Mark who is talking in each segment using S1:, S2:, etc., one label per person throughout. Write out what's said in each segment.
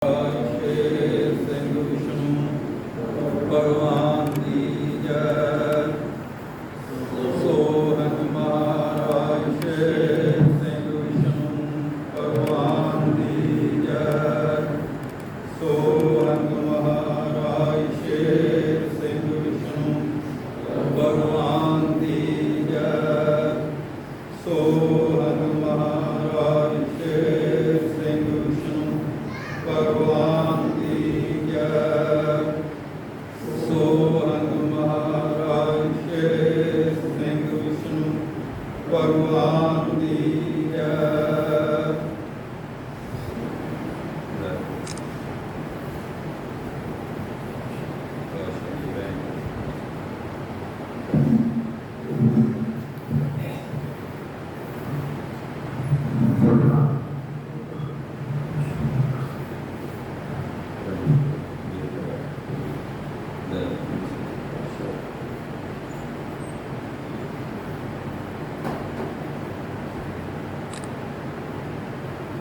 S1: भगवान की जय। सोहन महाराज शेर सिंह विष्णु भगवान की जय। सोहन महाराज शेर सिंह विष्णु भगवान की जय। सोहन महाराज शेर सिंह विष्णु भगवान की जय। सोहन महाराज शेर सिंह विष्णु भगवान की जय।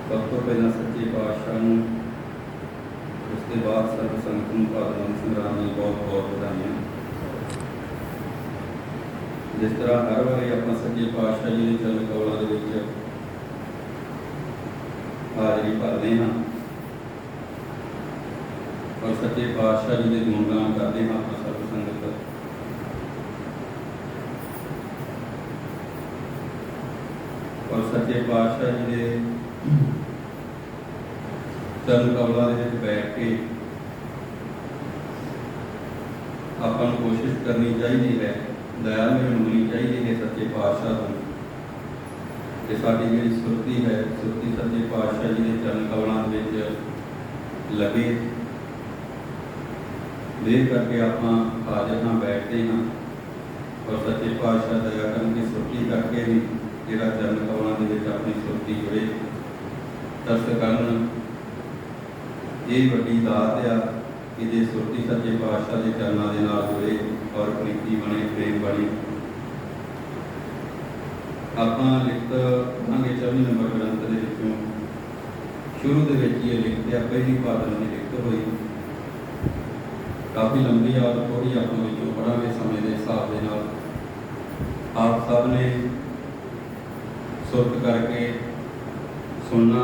S1: सब तो पहला सच्चे पातशाह नूं, उसके बाद सर्व संगत नूं भागवत संग्राम दी बहुत बहुत बधाइयां। जिस तरह हर वारी आपां सच्चे पातशाह जी के चरण कमलां दे विच हाज़री भरदे हां और सच्चे पातशाह जी के गुणगान करते हैं आपां सर्व संगत, और सच्चे पातशाह जी के चरण कमलों के बैठ के अपन कोशिश करनी चाहिए है, दया में मंगनी चाहिए है सच्चे पातशाह को कि साडी जी सुरती है, सुरती सच्चे पातशाह जी के चरण कमलों में लगे देख करके आप हाजिर हाँ बैठते हैं और सच्चे पातशाह दया करके सुरती करके भी जोड़ा चरण कमलों के अपनी सुरती जुड़े दर्श करन। ये वड्डी दात आ कि जे सुरती सच्चे पातशाह के चरणों के नाल जुड़े और प्रीति बने, प्रेम बने। आप लिखत पढ़ांगे 24 नंबर ग्रंथ के विचों शुरू के ये लिखते आ, पहली भादन की लिखत हुई काफ़ी लंबी और थोड़ी आप पढ़ांगे समय के हिसाब के नाल। आप सब ने सुरत करके सुनना।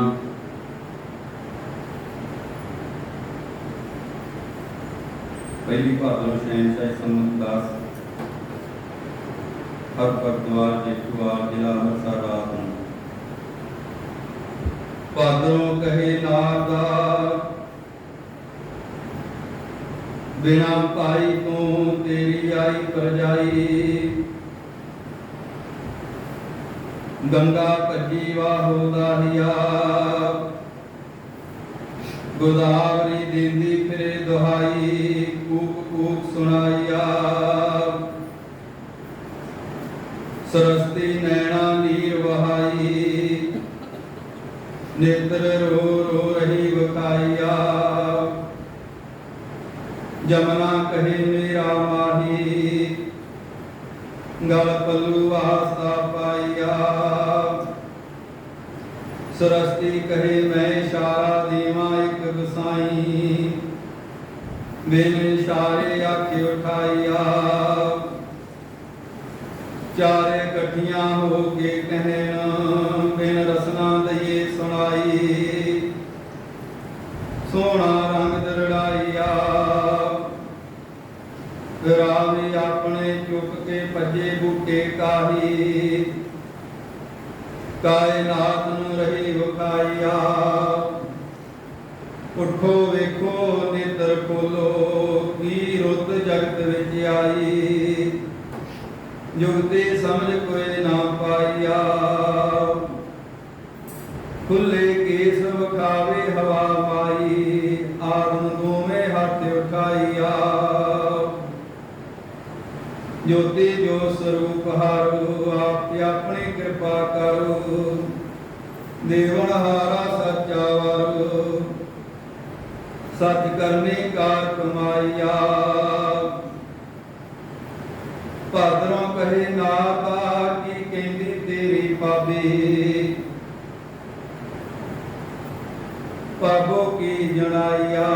S1: पहली भादों शहनशाह संमत 10 हर परद्वार जेठुआर जिला अंमृतसर रात हूँ। भादरों कहे नादा बिना पाई तू तेरी आई परजाई। गंगा कजी वाहो दाहिया गोदावरी देंदी फिरे दुहाई। कूक कूक सुनाइया सरस्ती नैना नीर वहाई। नेत्र रो रो रही बकाइया जमुना कहे मेरा माही। गल पल्लू आस्था पाइया सरस्ती कहे मैं इशारा देवा एक गुसाई। बिन इशारे आखे उठाइया चारे कठिया हो के कहन। बिन रसना दइए सुनाई सोना रंग दरड़ाइया। रावी अपने चुक के भजे बूटे काही। कायनात नूं रही विखाइया। उठो वेखो नेत्र खोलो की रुत जगत विच आई। जुगती समझ कोई ना पाइया। खुले केस विखावे हवा माई। आदम दोवें हाथ उठाइया। ज्योति जो स्वरूप हारो आप अपनी कृपा करो। देवन हारा सच्चा वारो सच करने कार कमाइया। भादरों कहे नाता की कहती तेरी पाबी। पाबों की जनाइया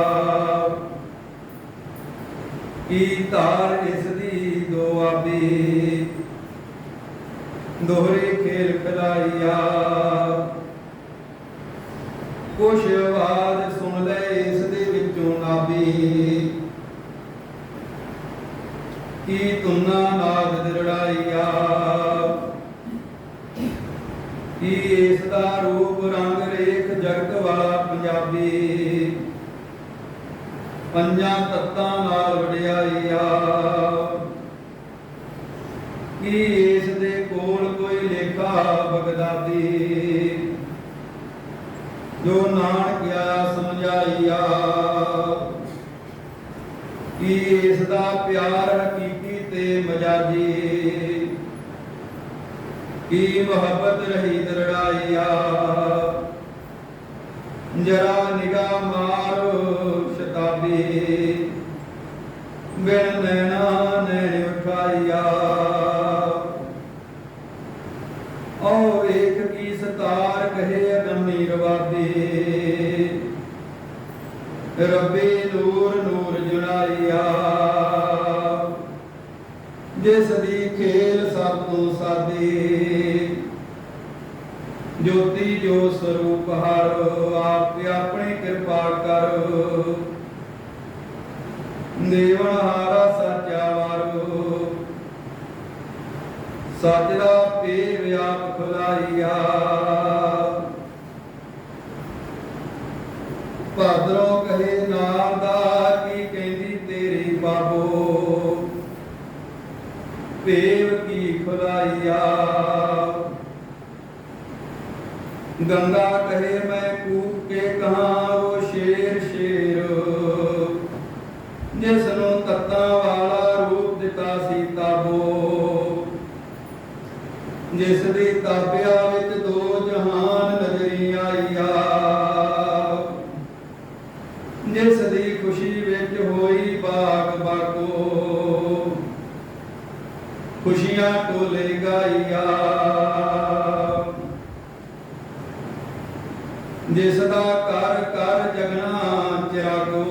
S1: की तार इस दी दो आबी दोहरे खेल खिलाइया कुछ आवाज सुन ले इस दे विचों नाबी की तुना नाद दिरड़ाइया की इसदा रूप रंग रेख जगत वाला पंजाबी पंजां तत्तां नाल वडियाइया की इस दे कोल कोई लेखा बगदादी जो नानक आया समझाइया कि इसदा प्यार हकीकी ते मजाजी की मोहब्बत रही दरड़ाइया जरा निगाह मार शताबी बिन नैना नैन उठाइया और एक की सतार कहे अगमी रवाबी रब्बे नूर नूर जुनाइया जिस दी खेल सब तो सादी ज्योति जो स्वरूप हर आप अपनी कृपा कर देवन हारा सच्चा वारो सचदा पे व्याप खुलाइया भादरों कहे नारदा की कहती तेरी बाबो पेव की खुलाइया गंगा कहे मैं कूप के कहा वो शेर शेर जिसनों तत्ता वाला रूप दिता सी ताबो जिस दी ताबिया विच दो जहान नजरी आईया जिस दी खुशी विच होई बाग बागो खुशियां टोले गाइया जिसदा कर कर जगना चिरागो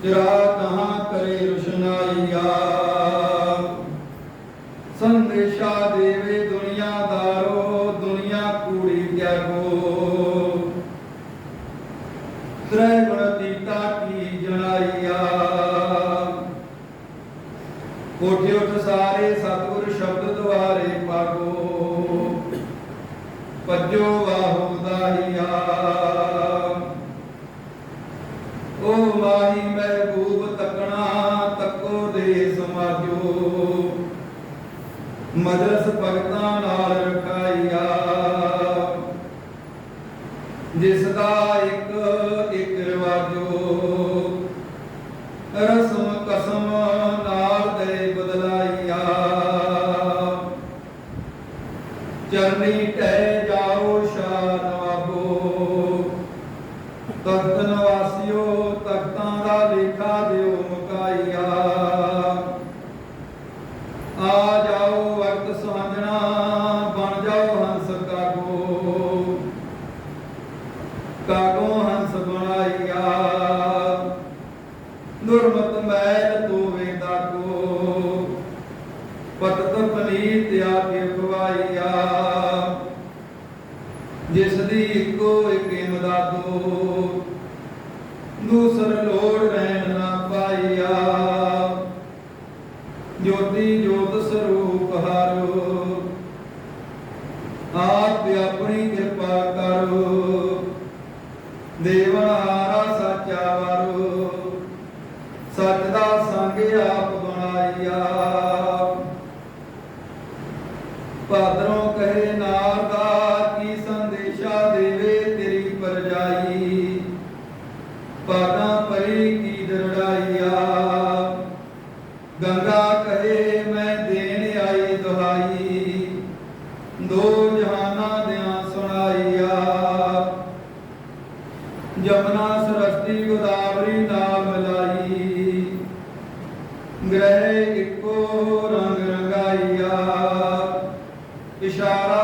S1: चिरा कहाँ करे रुशनाइया संदेशा देवे दुनियादारो दुनिया कूड़ी त्यागो त्रैगुण तीता की जनाइया कोठे उठ सारे सतगुर शब्द द्वारे पागो पज्जो वाहु दाहिया ओ माही महबूब तकना तको दे समाजो मजलस भगतां नाल रखाइया जिसदा एक एक रिवाजो रस्म कसम नाल दे बदलाइया चरनी टह जाओ शाह नवाबो तख्त नवासियो तख्तां दा लेखा दिओ मुकाइया आ जाओ वक्त सुहांजना बन जाओ हंस कागो हंस बनाइया दुर्मत मैल तोवे दागो पतत पनीत आके खवाइया जिस दी इको एक इमदादो दूसर लोड़ रहन ना पाइया ज्योति ज्योत स्वरूप हारो आप अपनी कृपा करो देवन हारा सच्चा वारो सच दा संग आप बनाइया भादरों कहे नारदा की संदेशा देवे तेरी परजाई पादा परी की दरड़ाइया गंगा कहे मैं देने आई दुहाई दो जहाना दिया सुनाइया जमुना सरस्वती गोदावरी नाल मिलाई ग्रह इको रंग रंगाइया इशारा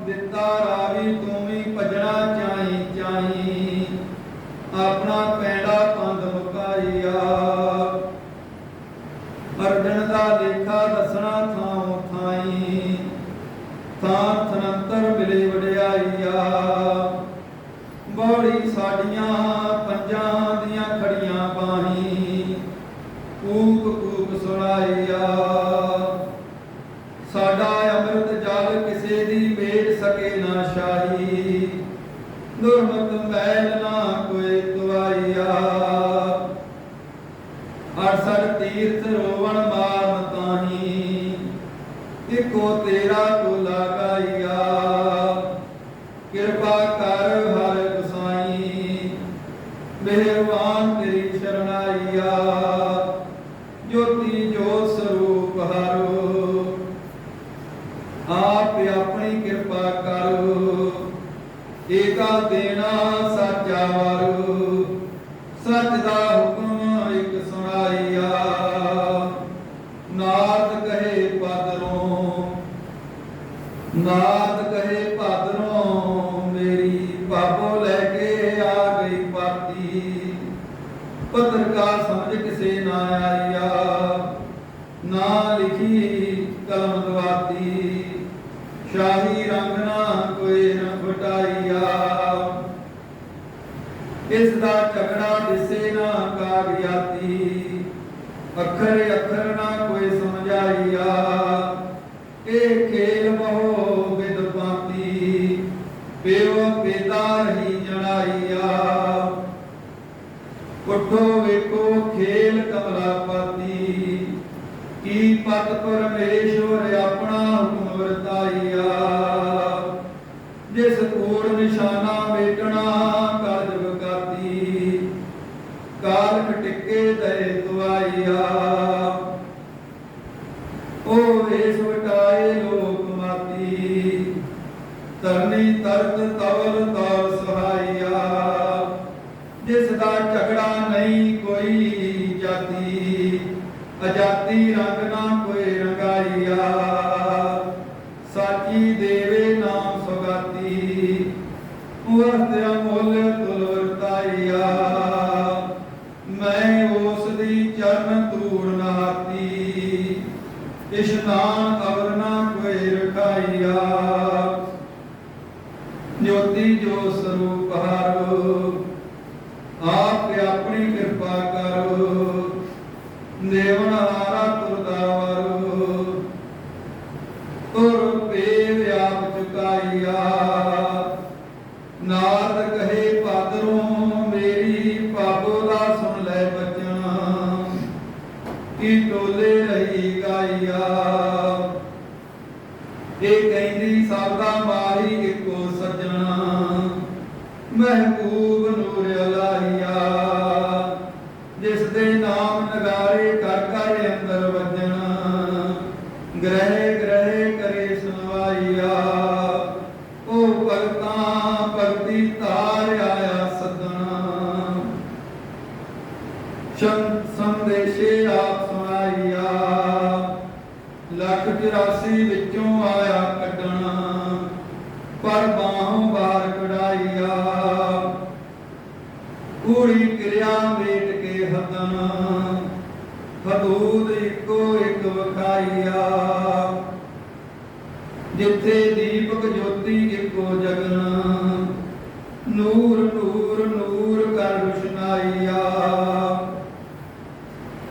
S1: दिता रावी तू भी भजना चाई चाई ਆਪਣਾ ਪੈਂਡਾ ਪੰਦ ਮੁਕਾਈਆ। ਅਰਜਨ ਦਾ ਲੇਖਾ ਦੱਸਣਾ ਥਾਂ ਥਾਈ, ਥਾਂ ਥਨੰਤਰ ਮਿਲੇ ਵਡਿਆਈਆ। ਬੌੜੀ ਸਾਡੀਆਂ ਪੰਜਾਂ ਦੀਆਂ ਖੜੀਆਂ ਬਾਹੀਂ, ਕੂਕ ਕੂਕ ਸੁਣਾਈਆ। ਸਾਡਾ ਅੰਮ੍ਰਿਤ ਜਲ ਕਿਸੇ ਦੀ ਮੇਟ ਸਕੇ ਨਾ ਸ਼ਾਹੀ, ਦੁਰਮਤ ਮੈਲ ਨਾ ਕੋਈ ਤੁਆਈਆ। ਅੜਸਠ ਤੀਰਥ ਰੋਵਣ ਮਾਰਨ ਤਾਹੀਂ, ਇੱਕੋ ਤੇਰਾ ਟੋਲਾ ਗਾਈਆ। ਕਿਰਪਾ ਕਰ ਹਰ ਗੁਸਾਈ, ਮਿਹਰਬਾਨ ਤੇਰੀ ਸ਼ਰਨਾਈਆ। ਜੋਤੀ ਜੋਤ ਸਰੂਪ ਹਰੋ, ਆਪ ਆਪਣੀ ਕਿਰਪਾ ਕਰੋ। ਏਕਾ ਦੇਣਾ ਸਾਚਾ ਵਾਰੂ, ਸੱਚ ਦਾ ਹੁਕਮ ਇੱਕ ਸੁਣਾਈਆ। ਨਾਦ ਕਹੇ ਪਾਦਰੋਂ, ਨਾਦ ਕਹੇ ਪਾਦਰੋਂ, ਮੇਰੀ ਪਾਪੋ ਲੈ ਕੇ ਆ ਗਈ ਪਾਤੀ। ਪੱਤਰਕਾਰ ਸਮਝ ਕਿਸੇ ਨਾ ਆਈਆ, ਨਾ ਲਿਖੀ ਕਲਮ ਦਵਾਤੀ। ਸ਼ਾਹੀ ਰੰਗ ਨਾ ਕੋਈ ਨਾ ਘਟਾਈਆ, ਇਸ ਦਾ ਝਗੜਾ ਦਿਸੇ ਨਾ ਕਾਗਿਆਤੀ। ਅੱਖਰ ਅੱਖਰ ਨਾ ਕੋਈ ਸਮਝਾਈਆ, ਇਹ ਖੇਲ ਮੋਹ ਵਿਦ ਪਾਤੀ। ਪਿਓ ਪਿਤਾ ਰਹੀ ਜਣਾਈਆ, ਉੱਠੋ ਵੇਖੋ ਖੇਲ ਕਮਲਾਪਤੀ। ਕੀ ਪਤ ਪਰਮੇਸ਼ਵਰ ਆਪਣਾ ਹੁਕਮ ਵਰਤਾਈਆ। ਜਿਸ ਕੋੜ ਨਿਸ਼ਾਨਾ ਮੇਟਣਾ ਕਾਜ ਵਕਾਤੀ। ਕਾਲਖ ਟਿੱਕੇ ਦੇ ਦੁਆਈਆ, ਉਹ ਵੇਸ ਵਟਾਏ ਲੋਕ ਮਾਤੀ। ਤਰਨੀ ਤਰਤ ਤਵਲ ਤੌਰ ਸਹਾਈਆ, ਜਿਸ ਦਾ ਝਗੜਾ ਨਹੀਂ ਕੋਈ ਜਾਤੀ। ਅਜਾਤੀ ਰੰਗ ਨਾ ਕੋਈ ਰੰਗਾਈਆ, ਸਾਚੀ ਦੇਵੇ ਨਾਮ ਸੁਗਾਤੀ। ਵਰਤ ਅਮੁੱਲ ਤੁਲ ਵਰਤਾਈਆ, ਮੈਂ ਉਸ ਦੀ ਚਰਨ ਧੂੜ ਨਾਤੀ। ਇਸ਼ਨਾਨ ਅਵਰ ਨਾ ਕੋਈ ਰਖਾਈਆ, ਜੋਤੀ ਜੋ ਸਰੂਪ ਹਰੋ। ਆਪ ਆਪਣੀ ਕਿਰਪਾ ਕਰੋ, ਦੇਵਨ ਹਾਰਾ ਤੁਰਦਾ ਵਾਰੂ। ਤੁਰ ਪੇ ਵਿਆਪ ਚੁਕਾਈਆ, ਨਾਦ ਕਹੇ ਪਾਦਰੋਂ, ਮੇਰੀ ਪਾਪੋ ਦਾ ਸੁਣ ਲੈ ਬਚਨ। ਕੀ ਟੋਲੇ ਰਹੀ ਗਾਈਆ, ਇਹ ਕਹਿੰਦੀ ਸਭ ਦਾ ਮਾਹੀ ਇੱਕੋ ਸੱਜਣਾ। ਮਹਿਬੂਬ ਨੂਰ ਅਲਾਹੀਆ, ਜਿਸ ਦੇ ਨਾਮ ਨਗਾਰੇ ਕਰ ਕਰ ਅੰਦਰ ਵੱਜਣ। ਗ੍ਰਹਿ ਗ੍ਰਹਿ ਕਰੇ ਸੁਣਵਾਈਆ, ਉਹ ਭਗਤਾਂ ਭਗਤੀ ਤਾਰ ਆਇਆ ਸੱਦਣਾ। ਸੰਦੇਸ਼ੇ ਆਪ ਸੁਣਾਈਆ, ਲੱਖ 84 ਵਿੱਚੋਂ ਆਇਆ ਕੱਢਣਾ। ਪਰ ਬਾਹੋਂ ਬਾਹਰ ਕਢਾਈਆ, ਕੂੜੀ ਕਿਰਿਆ ਮੇਟ ਕੇ ਹਦਨ। ਹਦੂਦ ਇੱਕੋ ਇੱਕ ਵਖਾਈਆ, ਜਿੱਥੇ ਦੀਪਕ ਜੋਤੀ ਇੱਕੋ ਜਗਨ। ਨੂਰ ਨੂਰ ਨੂਰ ਕਰ ਰੁਸ਼ਨਾਈਆ,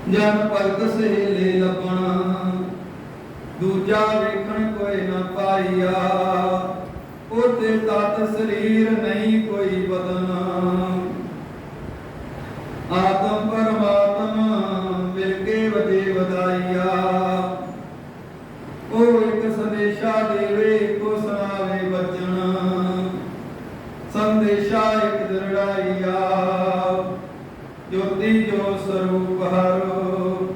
S1: ਜਨ ਭਗਤ ਸਹੇਲੇ ਲੱਭਣ। ਦੂਜਾ ਵੇਖਣ ਕੋਈ ਨਾ ਪਾਈਆ, ਉਤੇ ਤਤ ਸਰੀਰ ਨਹੀਂ ਕੋਈ ਬਦਨ। ਆਤਮ ਪਰਮਾਤਮਾ ਮਿਲ ਕੇ ਵਜੇ ਵਧਾਈਆ, ਉਹ ਇੱਕ ਸੰਦੇਸ਼ਾ ਦੇਵੇ ਇੱਕੋ ਸੁਣਾਵੇ ਬਚਨ। ਸੰਦੇਸ਼ਾ ਇੱਕ ਦਰੜਾਈਆ, ਜੋਤੀ ਜੋ ਸਰੂਪ ਹਰੋ।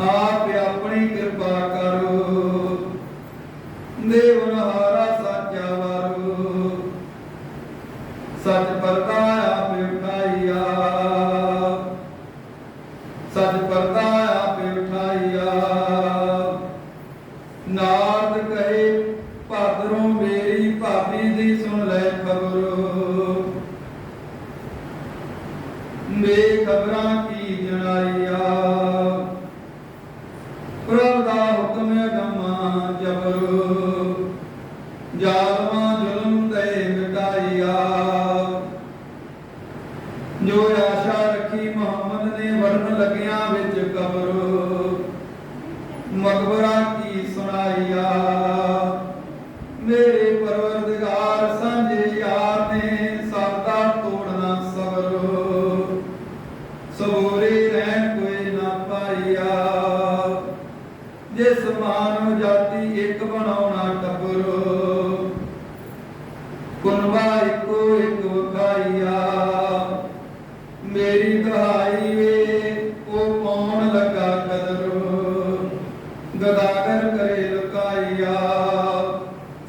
S1: ਆਪ ਆਪਣੀ ਕਿਰਪਾ ਕਰੋ, ਦੇਵਨ ਹਾਰਾ ਸਾਚਾ ਵਾਰੂ। ਸੱਚ ਪਰਦਾ ਆਪ ਉਠਾਈਆ, ਸੱਚ ਪਰਦਾ ਆਪ ਉਠਾਈਆ। ਨਾਦ ਕਹੇ ਭਾਦਰੋਂ, ਮੇਰੀ ਭਾਬੀ ਦੀ ਸੁਣ ਲੈ ਖਬਰ। बेखबरां की जनाइया प्रभ दा हुक्म अगमा जबर जालमा जुल्म दे मिटाइया जो आशा रखी मोहम्मद ने वरन लगिया विच कबर मकबरा की सुनाइया मेरे परवरदिगार सांझे यार ने सबदा तोड़ना सबर सबूरे रहन कोई ना पाइया जिस मानव जाति एक बनाउना टब्बर कुनबा इको एक वखाइया मेरी दहाई वे ओ कौन लगा कदर गदागर करे लुकाइया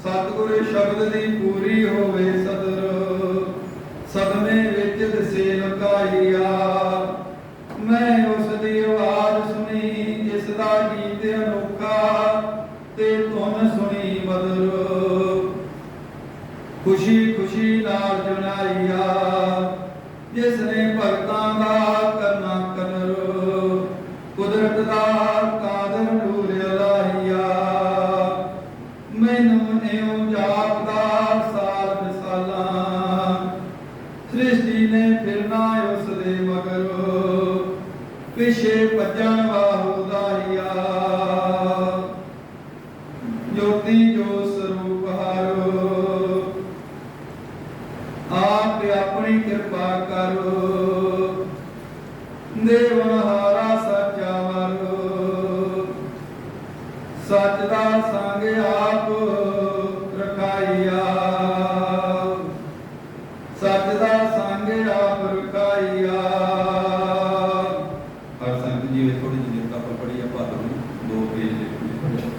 S1: सतगुर शब्द दी पूरी होवे सदर सदमे विच दसे लुकाइया मैं उस दी आवाज सुनी जिस दा गीत अनोखा ते धुन सुनी मधुर खुशी खुशी नाल जनाइया जिसने भगतां दा करना कदर कुदरत दा कादर नूर अलाहिया मैनू इउं जापदा साल मिसाला सृष्टि ने फिरना उस दे मगर पिछे भजन वाहू दाहिया ज्योति जो स्वरूप हारो आप अपनी कृपा करो देवनहारा सच्चा मारो सच दा संग आप रखाइया सच दा संग आप रखाइया। हर संगत जी थोड़ी जी लिखत आप पढ़ी है भादों में 2 पेज लिखते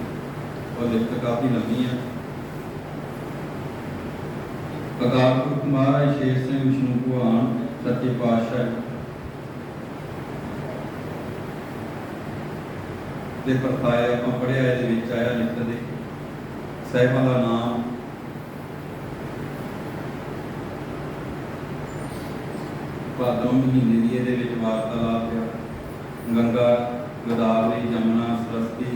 S1: और लिखत काफ़ी लंबी है। अकाल पुरख महाराज शेर सिंह विष्णु भगवान सच्चे पातशाह ਦੇ ਪਰਖਾਇਆ ਆਪਾਂ ਪੜ੍ਹਿਆ ਇਹਦੇ ਵਿੱਚ ਆਇਆ ਲਿਖਤ ਦੇ ਸਾਹਿਬਾਂ ਦਾ ਨਾਮ ਭਾਦੋਂ ਮਹੀਨੇ ਦੀ ਇਹਦੇ ਵਿੱਚ ਵਾਰਤਾਲਾਪ ਆ ਗੰਗਾ ਗੋਦਾਵਰੀ ਜਮਨਾ ਸਰਸਵਤੀ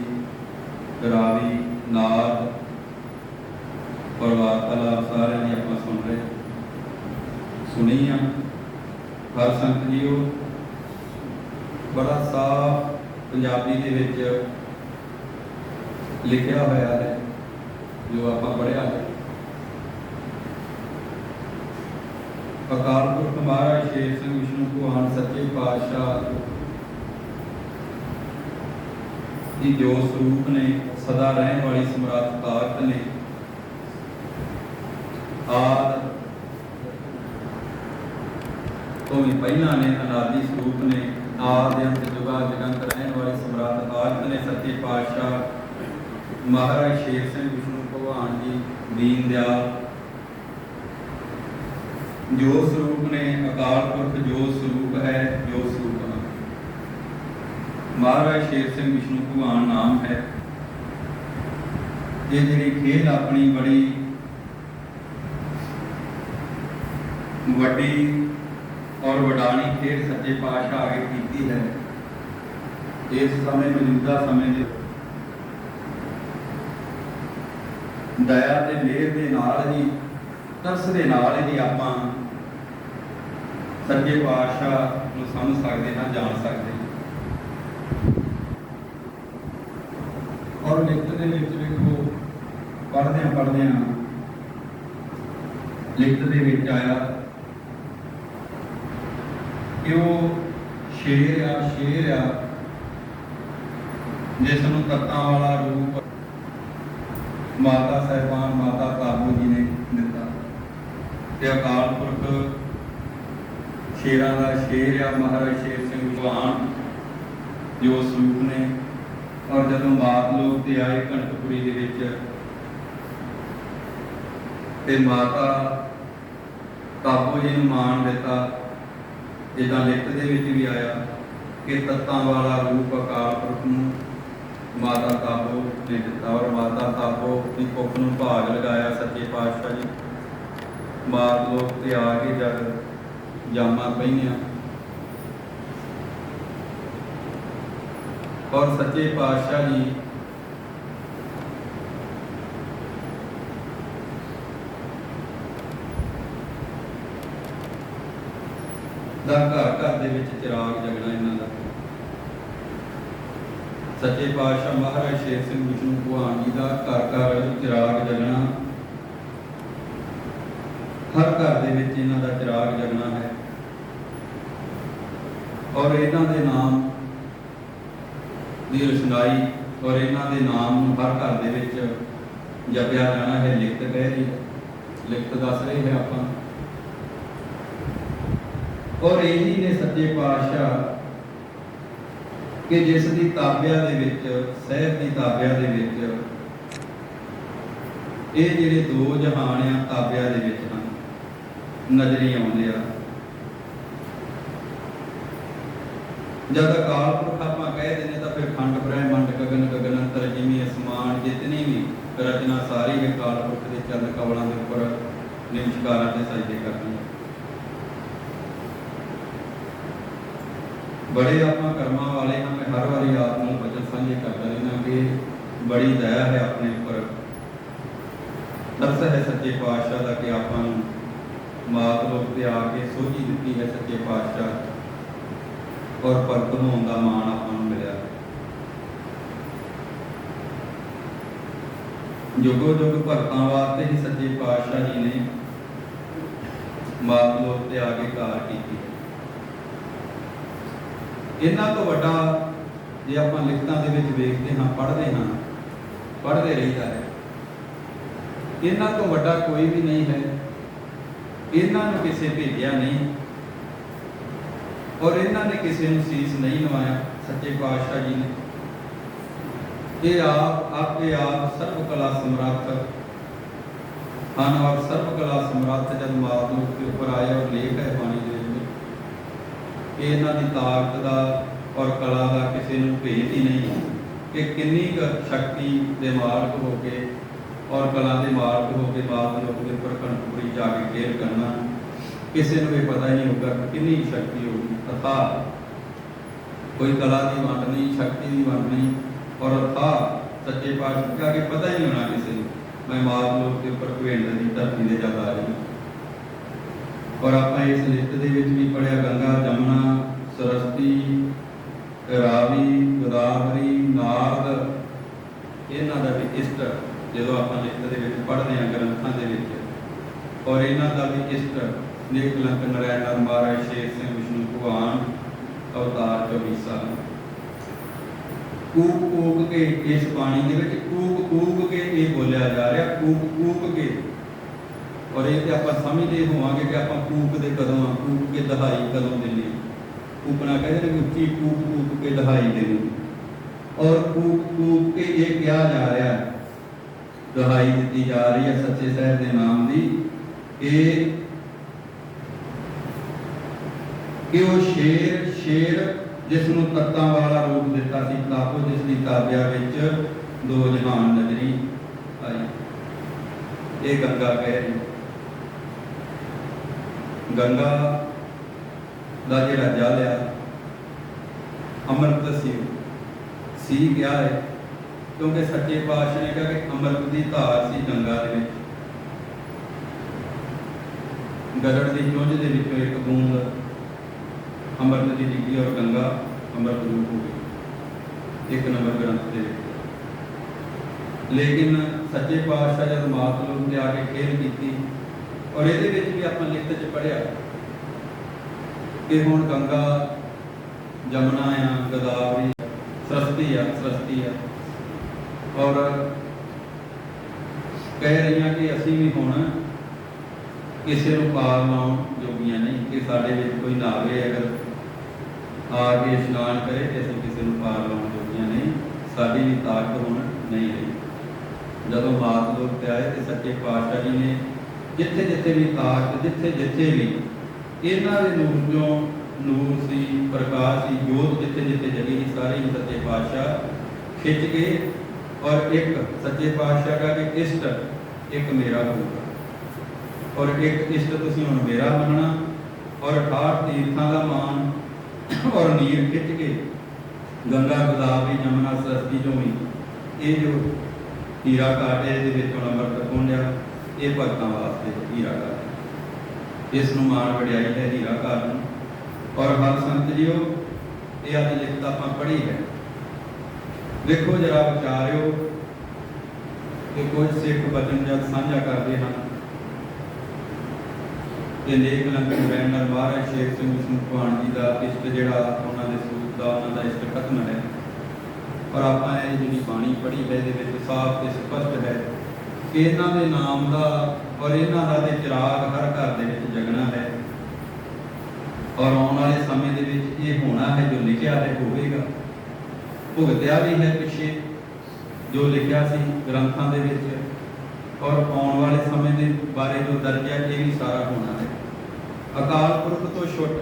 S1: ਰਾਵੀ ਨਾਦ और वार्तालाप सारे ने आप सुन रहे सुनी आ। हर संगत जी बड़ा साफ पंजाबी दे विच लिखिया होया है जो आप पढ़िया है। अकाल पुरख महाराज शेर सिंह विष्णु भगवान सच्चे पातशाह की जो स्वरूप ने सदा रहने वाली समर्थ ताकत ने आद तो भी पहला ने अनादि स्वरूप ने आद अंत जुगा जगंत रहने वाली सम्राट ताकत ने सच्चे पातशाह महाराज शेर सिंह विष्णु भगवान जी दीन दयाल जो स्वरूप ने अकाल पुरख जो स्वरूप है जो स्वरूप है महाराज शेर सिंह विष्णु भगवान नाम है। ये जी खेल अपनी बड़ी वड्डी और वडानी खेल सच्चे पातशाह आगे की है। इस समय मौजूदा समय दया ते मेहर दे नाल ही तरस दे नाल ही आपां सच्चे पातशाह नूं समझ सकते हैं जान सकते हैं। और लिखत दे विच वेखो पढ़दियां लिखत दे विच आया कि वो शेर आ जिसनों तत्तां वाला रूप माता साहिबान माता काबू जी ने दिता ते अकाल पुरख शेरां दा शेर आ महाराज शेर सिंह भगवान जो स्वरूप ने। और जदों बात लोग ते आए कनकपुरी दे विच ते माता काबू जी नूं मान दिता। जिदा लिखत दे विच भी आया कि तत्तां वाला रूप अकाल पुरख नूं माता काबू ने दिता। और माता काबू की कुख नूं भाग लगाया सच्चे पातशाह जी। बात लोग ते आ के जब जामा पईयां और सच्चे पातशाह जी ਦਾ घर घर ਦੇ ਵਿੱਚ चिराग जगना इन्हां दा। सच्चे पातशाह महाराज शेर सिंह विष्णु भगवान जी का घर घर चिराग जगना, हर घर दे विच इन्हां दा चिराग जगना है। और इन्हां दे नाम दी रोशनाई और इन्हां दे नाम हर घर दे विच जपिया जाना है। लिखत कह रही है, लिखत दस रहे हैं आपां। और यही ने सच्चे पातशाह कि जिस दी ताबिया दे विच सहब दी ताबिया दे विच ये जिहड़े दो जहान आ ताबिया दे विच हन नजरी आउंदे आ। जब अकाल पुरख आपां कह दिंदे तां फिर खंड ब्रह्मंड गगन गगन अंतर जिमी असमान जितनी भी रचना सारी अकाल पुरख दे चरण कमलां दे उपर नमस्कारां ते सजदे करदी है। बड़े आपां कर्मां वाले हैं। मैं हर बारी आप नूं वचन साझे करता रहना कि बड़ी दया है अपने उपर। दरस है सच्चे पातशाह का कि आपां नूं मात लोक ते आके सोझी दित्ती है सच्चे पातशाह और भगत होने का मान आपां नूं मिलिया। जुगो जुग भगतां वास्ते ही सच्चे पातशाह जी ने मात लोक ते आके कार कीती। इन्हां तो वड्डा जे आपां लिखतां दे विच वेखदे हां, पढ़दे रहीदा है, इन्हां तो वड्डा कोई भी नहीं है। इन्हां नूं किसे भेजिया नहीं और इन्हां ने किसे नूं सीस नहीं नवाया। सच्चे पातशाह जी ने ये आपे आप सर्व कला समर्थ हन और सर्व कला समर्थ जब मात लोक के उपर आए और लेख है बाणी दे इन्हां दी ताकत दा और कला दा किसी नूं भेद ही नहीं कि किन्नी क शक्ति दे मालक हो के और कला दे मालक हो के मात लोक के उपर कणपुरी जाके खेल करना किसी नूं भी पता ही नहीं होगा कि किन्नी शक्ति होगी। अथा कोई कला की वंड नहीं, शक्ति की वंड नहीं और अथा सच्चे पातशाह का के पता ही नहीं होना किसी नूं मैं मात लोक के उपर भेंट दी धरती दे जद आ रही। और आप इस लिस्ट के भी पढ़िया गंगा जमुना सरस्वती रावी गोदावरी नारद इन्हां दा भी इष्ट जो आप लिस्ट के पढ़ते हैं ग्रंथों के और इन्हां दा भी इष्ट निर्कलंक नारायण महाराज शेर सिंह विष्णु भगवान अवतार 24 साल कूक कूक के इस पानी के कूक कूक के ये बोलिया जा रहा कूक कूक के। और ये आप समझते होवांगे कि आप कूक दे कदों कूक के दहाई कदों देनी कूकना कहते हैं उच्ची कूक कूक के दहाई देनी और कूक कूक के ये क्या जा रहा है दहाई दी जा रही है सच्चे साहिब के नाम की कि वो शेर जिसनों तत्तां वाला रूप दिता सी तापो जिसकी ताबिया विच दो जहान नजरी आई। ये गंगा कह रही गंगा का जिहड़ा जल आ अमृत सी क्या है क्योंकि सच्चे पातशाह ने कहा कि अमृत की धार सी गंगा दे विच गरड़ की चुंझ के विचों एक बूंद अमृत की डिगी और गंगा अमृत रूप हो गई एक नंबर ग्रंथ के। लेकिन सच्चे पातशाह जब मात लोक ने आके खेल की और ये भी आप लिखत च पढ़िया कि हुण गंगा जमुना आ गोदावरी सरस्वती आ और कह रही कि असी भी हुण किसी को पार लाउण जोगियां नहीं कि साडे विच कोई नावे अगर आके इशनान करे तो असीं किसी को पार लाउण जोगियां नहीं साडी भी ताकत हुण नहीं रही। जदों मात लोक ते आए तो सच्चे पातशाह जी ने जिथे जिथे भी ताकत जिथे जिथे भी इन्हां दे नूर चों नूर सी प्रकाश सी जोत जिथे जिथे जगी सी सारी सच्चे पातशाह खिंच के और एक सच्चे पातशाह का कि इष्ट एक मेरा होगा और एक इष्ट तुसीं हुण मेरा मनना और 68 तीर्थां का मान और नीर खिंच के गंगा गोदावरी यमुना सरस्वती जो भी ये जो हीरा घाट है ये अमृत कुंड आ ये भगतों वास्ते हीरा घाट इस मान वड्याई है हीरा घाट नूं। और हर संत जीओ ये अज लिखत आपां पढ़ी है देखो जरा विचारियो कि कुछ सिख वचन जब साझा करते हैं कि नेक लंगर नरैणा महाराज शेर सिंह विष्णु भगवान जी का इष्ट जिहड़ा उन्होंने सूत का उन्होंने इष्ट खत्म है। और आप जी बाणी पढ़ी है ये साफ ते स्पष्ट है कि इन्हों के नाम का और इन्हों का चिराग हर घर के जगना है और आने वाले समय के ये होना है जो लिखा है होगा भुगत्या भी है पिछे जो लिखा सी ग्रंथों के विच और आने वाले समय के बारे जो दर्ज है ये भी सारा होना है। अकाल पुरख तो छुट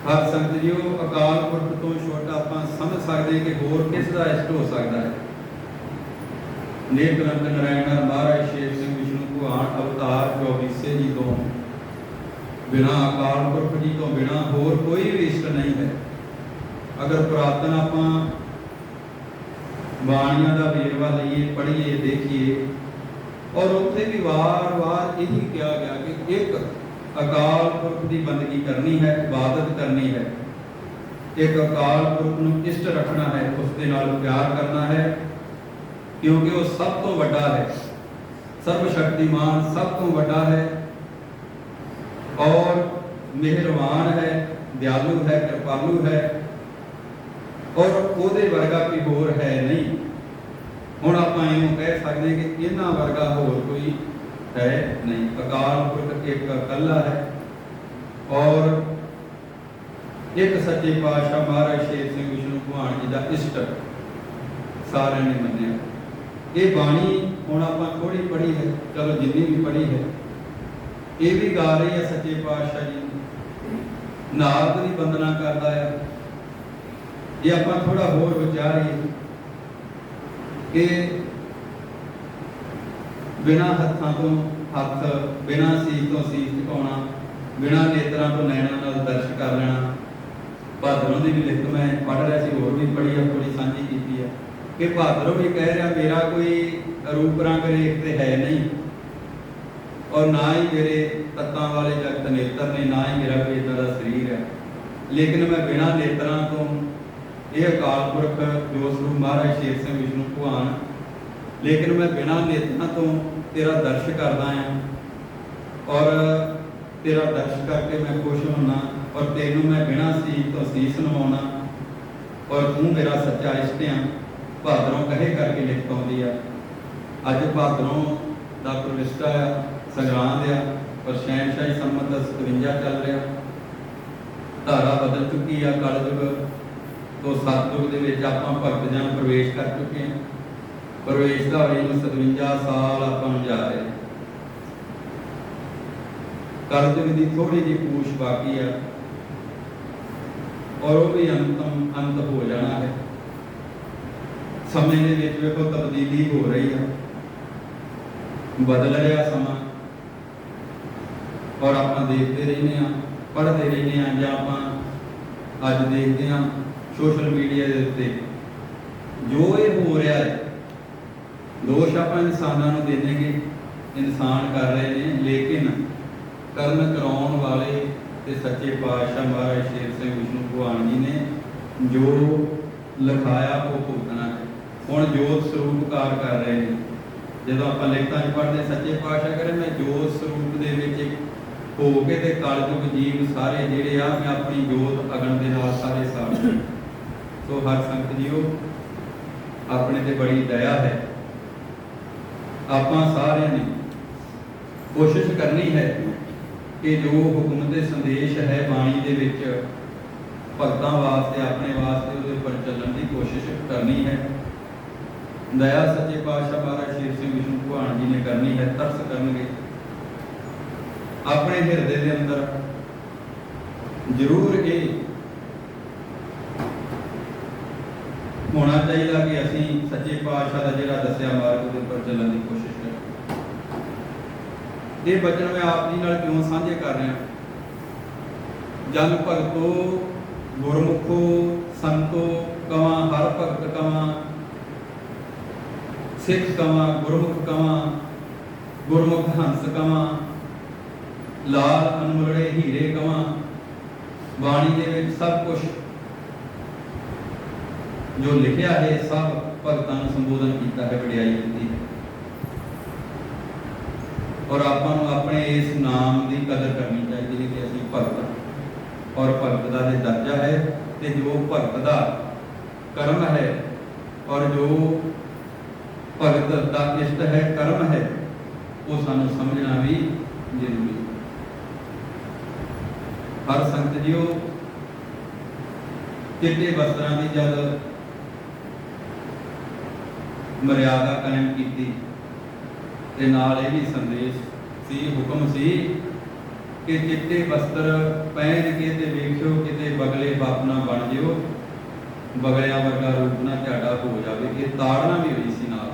S1: हर संगत जी अकाल पुरख तो छुट आप समझ सकते कि होर किस का इष्ट हो सकता है। नेक लंक नरैणा महाराज शेर सिंह विष्णु भगवान अवतार 24 जी तो बिना अकाल पुरख जी तो बिना होर कोई भी इष्ट नहीं है। अगर पुरातन आप बाणियां का वेरवा लईए पढ़िए देखिए और उत्थे भी वार वार यही कहा गया कि एक अकाल पुरख की बंदगी करनी है इबादत करनी है एक अकाल पुरख को इष्ट रखना है उसके नाल प्यार करना है क्योंकि वो सब तो वड्डा है सर्वशक्तिमान सब तो वड्डा है और मेहरबान है दयालु है कृपालु है और ओदे वर्गा कोई होर है नहीं। हुण आपां इहनूं कह सकते कि इन्हां वर्गा होर कोई है नहीं। अकाल पुरख एक कल्ला है और एक सच्चे पातशाह महाराज शेर सिंह विष्णु भगवान जी का इष्ट सारे ने मन्निया। ये बाणी हुण आपां थोड़ी पढ़ी है चलो जिन्नी भी पढ़ी है ये भी गा रही है सच्चे पातशाह जी नारद की वंदना करता है। ये आपां थोड़ा होर विचारीए कि बिना हत्थां तो हत्थ बिना सीस तो सीस झुकाउणा बिना नेत्रां तो नैणां नाल दर्श कर लेना। भादरों की भी लिखत मैं पढ़ रहा सी होर भी पढ़ी है थोड़ी साझी की है कि भादरों भी कह रहा मेरा कोई रूप रंग रेख तो है नहीं और ना ही मेरे तत्तां वाले जगत नेत्र ने ना ही मेरा कोई इदां दा शरीर है लेकिन मैं बिना नेत्रां तो यह अकाल पुरख जो स्वरूप महाराज शेर सिंह विष्णु भगवान लेकिन मैं बिना नेत्रां तो तेरा दर्श करदा हां और तेरा दर्श करके मैं खुश होना और तेनों मैं बिना सीस तो सीस नवाउणा और तू मेरा सच्चा इष्ट आ। भादरों कहे करके लिख पाउंदी आ। अज भादरों का प्रविष्टा आ संग्रांद आ और शहनशाही संमत 57 चल रहा धारा बदल चुकी है कलयुग तो सतयुग के विच आपां भगत जन प्रवेश कर चुके हैं। प्रवेश का होई 57 साल आपां जा रहे कलयुग की थोड़ी जी पूछ बाकी है और वो भी अंत हो जाना है। समय के विच वेखो तब्दीली हो रही है बदल रहा समा और आप देखते रहने पढ़ते रहने या आप अज देखते हैं सोशल मीडिया के उत्ते जो ये हो रहा है दोष आप इंसानों को देने के इंसान कर रहे हैं लेकिन कर्म कराने वाले ते सच्चे पातशाह महाराज शेर सिंह विष्णु भगवान जी ने जो लिखाया वो भुगतना है। हुण जोत स्वरूपकार कर रहे हैं जो आप लिखतां पढ़ते सच्चे पातशाह करें मैं जोत स्वरूप दे विच हो के ते कलयुग जीव सारे जिहड़े आ मैं अपनी जोत अगन दे नाल सारे साथ तो हर संगत जीओ अपने ते बड़ी दया है। आपां सारे ने कोशिश करनी है कि जो हुक्म ते संदेश है बाणी दे विच भगतां वास्ते अपने वास्ते उहदे पर चलण की कोशिश करनी है। दया सच्चे पातशाह महाराज शेर सिंह विष्णु भगवान जी ने करनी है। तरस करनगे अपने हिरदे के अंदर जरूर ये होना चाहिए कि असी सच्चे पातशाह का जिहड़ा दस्सिया मार्ग के उपर चलने की कोशिश करें। ये वचन मैं आप जी नाल क्यों साझे कर रहा जन भगतो गुरमुखो संतो कवां हर भगत कवां, सिख कवां गुरमुख कवां, गुरमुख हंस कवां, लाल अनमुलड़े हीरे कवां। बाणी दे विच सब कुछ जो लिखिया है सब भगतां नूं संबोधन किया है, वडियाई कीती है। और आपां नूं अपने इस नाम की कदर करनी चाहिए कि असीं भगत और भगत का जो दर्जा है ते जो भगत का कर्म है और जो भगत का इष्ट है कर्म है वो सानू समझना भी जरूरी है। हर संगत जीओ चिट्टे वस्त्रां की जब मर्यादा कायम की ते नाल इह भी संदेश सी, हुक्म सी कि चिट्टे वस्त्र पहन के ते वेखियो किते बगले बाप ना बन जिओ, बगलियां वर्गा रूप ना झाड़ा हो जाए। ये ताड़ना भी हुई सी नाल।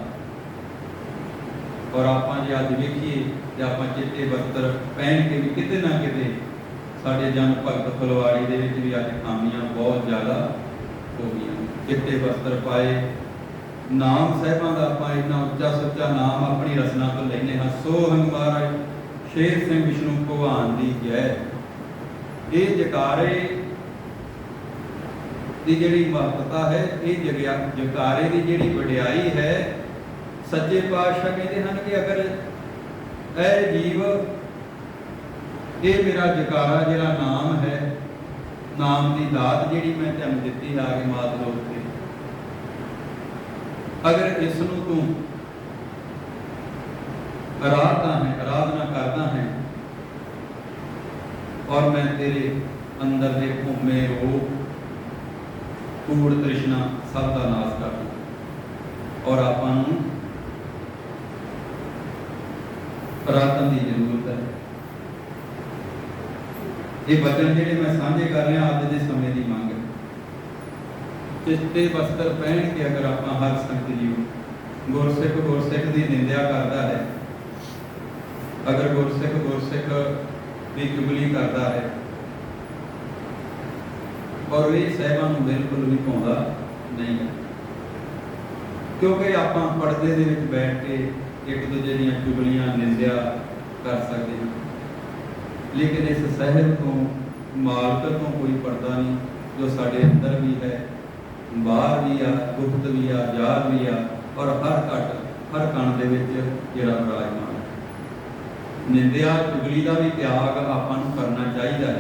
S1: और आपां जे अज वेखीए ते आपां चिट्टे वस्त्र पहन के भी किते ना किते साडे जन भगत फुलवाड़ी दे विच भी अज खामियां बहुत ज़्यादा हो गई। चिट्टे वस्त्र पाए, नाम साहिबां दा आपां इन्ना उच्चा सुच्चा नाम अपनी रसना तो लैने हाँ। सोहंग महाराज शेर सिंह विष्णु भगवान दी जय। ये जकारे की जिहड़ी महत्ता है, ये जकारे की जिहड़ी वडियाई है, सच्चे पातशाह कहते हैं कि अगर ऐ जीव ये मेरा जकारा जिहड़ा नाम है, नाम की दात जिहड़ी मैं तैनूं दित्ती है आगे मात लोक ते, अगर इसनूं तू आराधना करता है और मैं तेरे अंदर दे भूमे रोग कूड़ तृष्णा सब का नाश कर दूं। और आपां नूं प्रार्थना की जरूरत है। ये वचन जिहड़े मैं साझे कर रहा अज दे समय की मंग है। चिट्टे वस्त्र पहन के अगर आप हर संगत जी गुरसिख की निंदा करता है, अगर गुरसिख की चुगली करता है और ये साहिबां नूं बिल्कुल भी पाउंदा नहीं है, क्योंकि आप पर्दे दे विच बैठ के एक दूजे दी चुगलियां निंदा कर सकते हैं, लेकिन इस साहिब तो मालक तो कोई पर्दा नहीं जो साडे अंदर भी है, बाहर भी आ, गुप्त भी आ, जार भी आ और हर कण दे विच जिहड़ा विराजमान है। निंदिया चुगली का भी त्याग आपां नूं करना चाहिए है।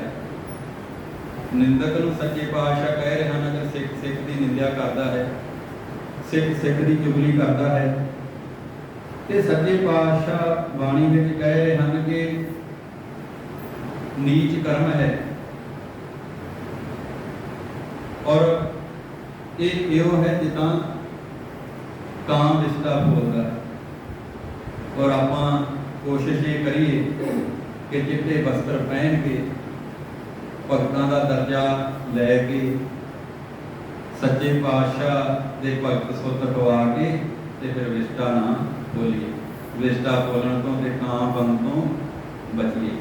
S1: निंदक नूं सच्चे पातशाह कह रहे हैं अगर सिख की निंदा करता है, सिख की चुगली करता है, तो सच्चे पातशाह बाणी में कह रहे हैं कि नीच कर्म है। और ये यो है जिदा काम रिश्ता बोलता है। और आप कोशिश ये करिए कि चिट्टे वस्त्र पहन के भगतां का दर्जा लैके सच्चे पातशाह के भगत सुत पवा के ते फिर विष्टा ना बोलिए। विष्टा बोलने तो काम बन तो बचिए।